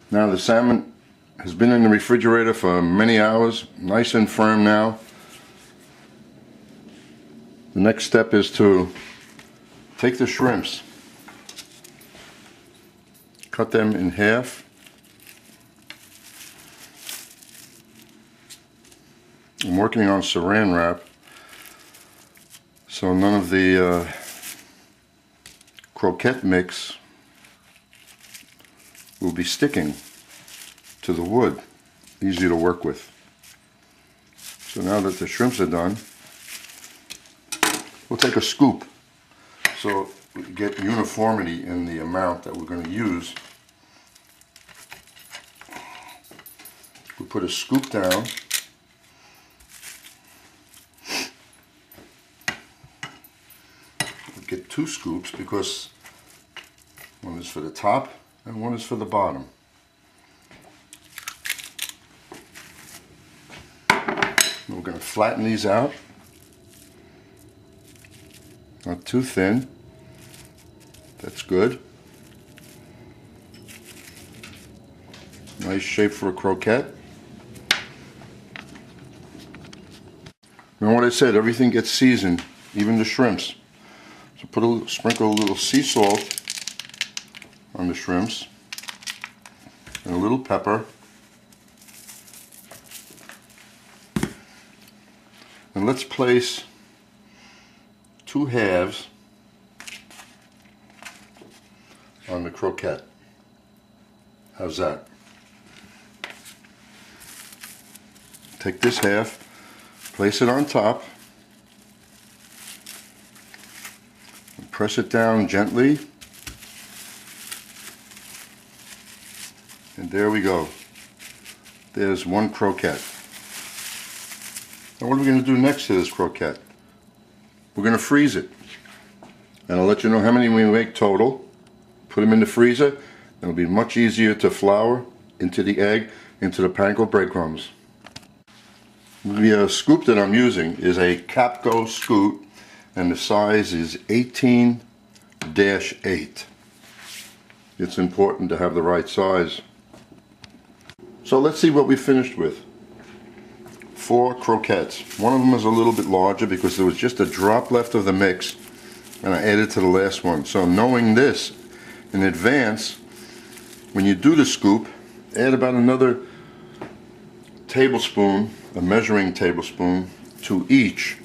Now the salmon has been in the refrigerator for many hours, nice and firm now. The next step is to take the shrimps, cut them in half. I'm working on saran wrap, so none of the croquette mix will be sticking to the wood. Easy to work with. So now that the shrimps are done, we'll take a scoop so we get uniformity in the amount that we're going to use. We put a scoop down. We'll get 2 scoops because one is for the top and one is for the bottom. And we're going to flatten these out. Not too thin. That's good. Nice shape for a croquette. Now what I said, everything gets seasoned, even the shrimps. So sprinkle a little sea salt on the shrimps and a little pepper. And let's place 2 halves on the croquette. How's that? Take this half, place it on top, and press it down gently, and there we go. There's one croquette. Now what are we going to do next to this croquette? We're going to freeze it, and I'll let you know how many we make total. Put them in the freezer. It'll be much easier to flour into the egg, into the panko breadcrumbs. The scoop that I'm using is a Capco scoop, and the size is 18-8. It's important to have the right size. So let's see what we finished with. 4 croquettes. One of them is a little bit larger because there was just a drop left of the mix, and I added to the last one. So knowing this in advance, when you do the scoop, add about another tablespoon, a measuring tablespoon, to each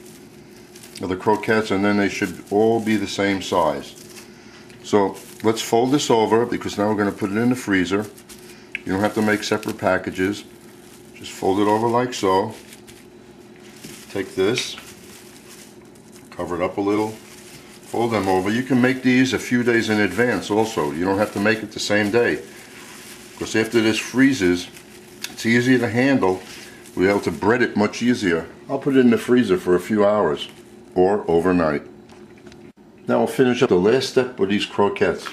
of the croquettes, and then they should all be the same size. So let's fold this over because now we're going to put it in the freezer. You don't have to make separate packages. Just fold it over like so. Take this, cover it up a little, fold them over. You can make these a few days in advance also. You don't have to make it the same day, because after this freezes, it's easier to handle. We'll be able to bread it much easier. I'll put it in the freezer for a few hours or overnight. Now we'll finish up the last step with these croquettes.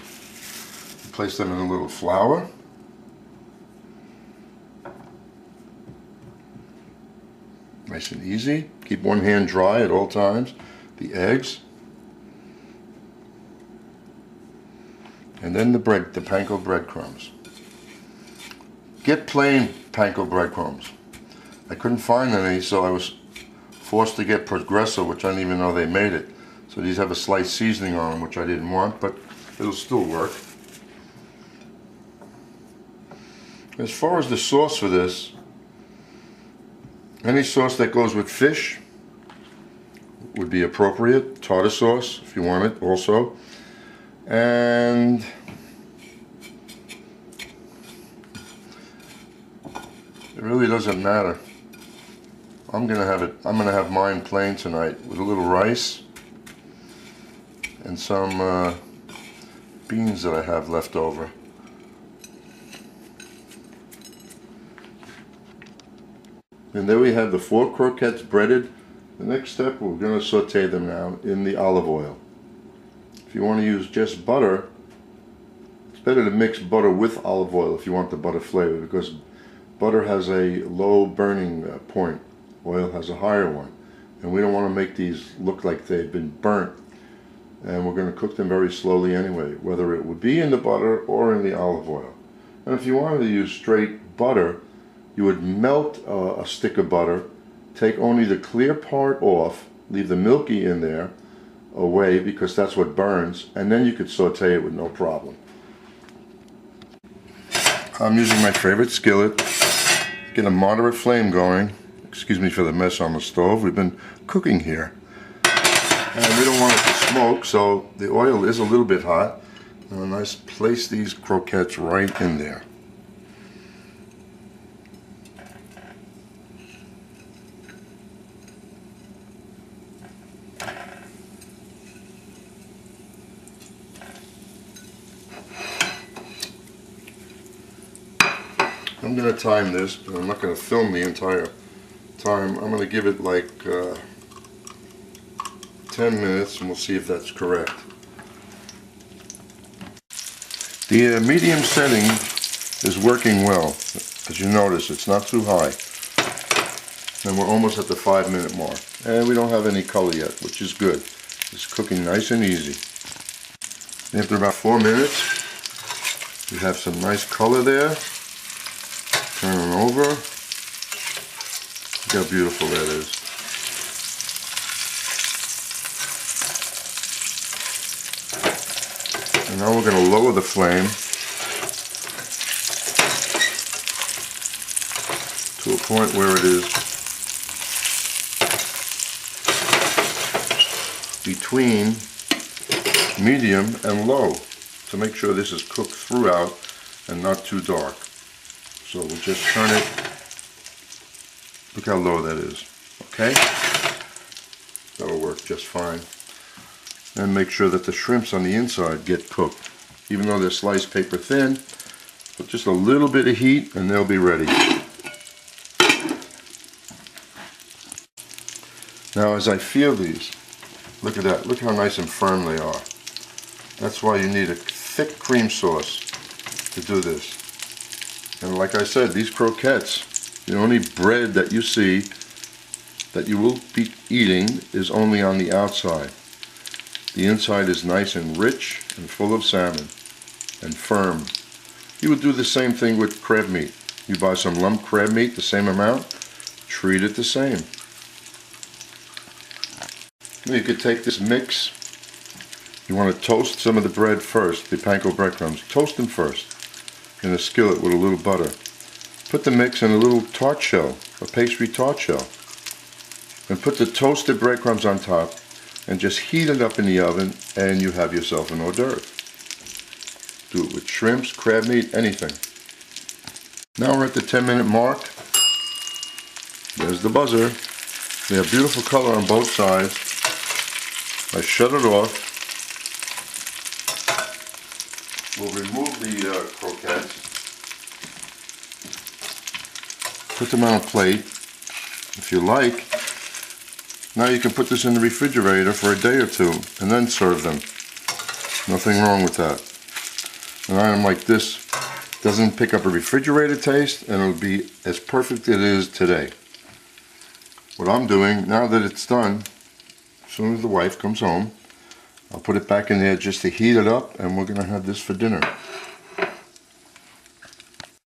Place them in a little flour. Nice and easy. Keep one hand dry at all times. The eggs. And then the bread, the panko breadcrumbs. Get plain panko breadcrumbs. I couldn't find any, so I was forced to get Progresso, which I didn't even know they made it. So these have a slight seasoning on them, which I didn't want, but it'll still work. As far as the sauce for this, any sauce that goes with fish would be appropriate. Tartar sauce, if you want it, also. And it really doesn't matter. I'm gonna have mine plain tonight with a little rice and some beans that I have left over. And there we have the 4 croquettes breaded. The next step, we're going to saute them now in the olive oil. If you want to use just butter, it's better to mix butter with olive oil if you want the butter flavor, because butter has a low burning point, oil has a higher one, and we don't want to make these look like they've been burnt. And we're going to cook them very slowly anyway, whether it would be in the butter or in the olive oil. And if you wanted to use straight butter, you would melt a stick of butter, take only the clear part off, leave the milky in there away because that's what burns, and then you could saute it with no problem. I'm using my favorite skillet. Get a moderate flame going. Excuse me for the mess on the stove. We've been cooking here. And we don't want it to smoke, so the oil is a little bit hot. And I place these croquettes right in there. I'm going to time this, but I'm not going to film the entire time. I'm going to give it like 10 minutes and we'll see if that's correct. The medium setting is working well. As you notice, it's not too high. And we're almost at the 5-minute mark. And we don't have any color yet, which is good. It's cooking nice and easy. After about 4 minutes, we have some nice color there. Turn it over. Look how beautiful that is. And now we're going to lower the flame to a point where it is between medium and low to make sure this is cooked throughout and not too dark. So we'll just turn it. Look how low that is. Okay? That'll work just fine. And make sure that the shrimps on the inside get cooked. Even though they're sliced paper thin, but just a little bit of heat and they'll be ready. Now as I feel these, look at that. Look how nice and firm they are. That's why you need a thick cream sauce to do this. And like I said, these croquettes, the only bread that you see that you will be eating is only on the outside. The inside is nice and rich and full of salmon and firm. You would do the same thing with crab meat. You buy some lump crab meat, the same amount, treat it the same. You could take this mix. You want to toast some of the bread first, the panko breadcrumbs. Toast them first in a skillet with a little butter. Put the mix in a little tart shell, a pastry tart shell, and put the toasted breadcrumbs on top and just heat it up in the oven and you have yourself an hors d'oeuvre. Do it with shrimps, crab meat, anything. Now we're at the 10-minute mark. There's the buzzer. We have beautiful color on both sides. I shut it off. We'll remove the croquettes, put them on a plate. If you like, now you can put this in the refrigerator for a day or two and then serve them. Nothing wrong with that. An item like this doesn't pick up a refrigerator taste and it'll be as perfect as it is today. What I'm doing, now that it's done, as soon as the wife comes home, I'll put it back in there just to heat it up and we're going to have this for dinner.